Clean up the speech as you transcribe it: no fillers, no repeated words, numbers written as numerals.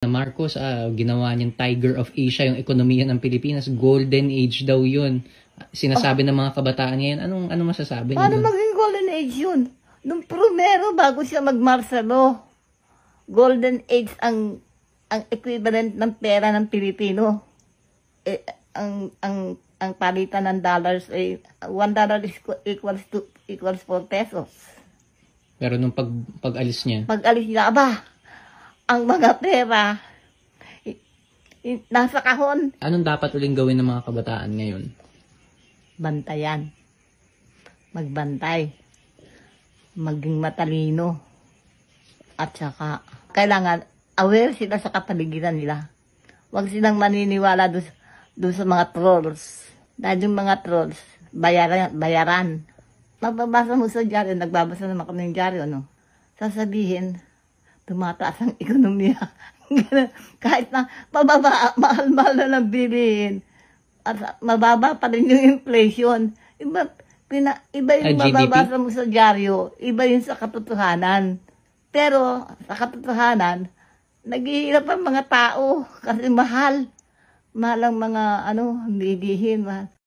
Na Marcos, ginawa niyang Tiger of Asia yung ekonomiya ng Pilipinas. Golden age daw yun. Sinasabi ng mga kabataan ngayon. Anong masasabi niyo? Paano maging golden age yun? Nung primero, bago siya mag-Marcelo, golden age ang equivalent ng pera ng Pilipino. Ang palitan ng dollars ay $1 equals 4 pesos. Pero nung pag-alis niya? Pag-alis niya, aba, ang mga pera nasa kahon. Anong dapat uling gawin ng mga kabataan ngayon? Bantayan. Magbantay. Maging matalino. At saka, kailangan aware sila sa kapaligiran nila. Huwag silang maniniwala doon sa mga trolls. Dahil yung mga trolls, bayaran. Mababasa mo sa dyaryo, nagbabasa naman kami ng dyaryo, no? Sasabihin, tumataas ang ekonomiya. Kahit na mahal-mahal na lang bilihin. At mababa pa rin yung inflation. Iba yung mababasa mo sa dyaryo, iba yung sa katotohanan. Pero sa katotohanan, naghihirap ang mga tao kasi mahal. Mahal ang mga bilihin.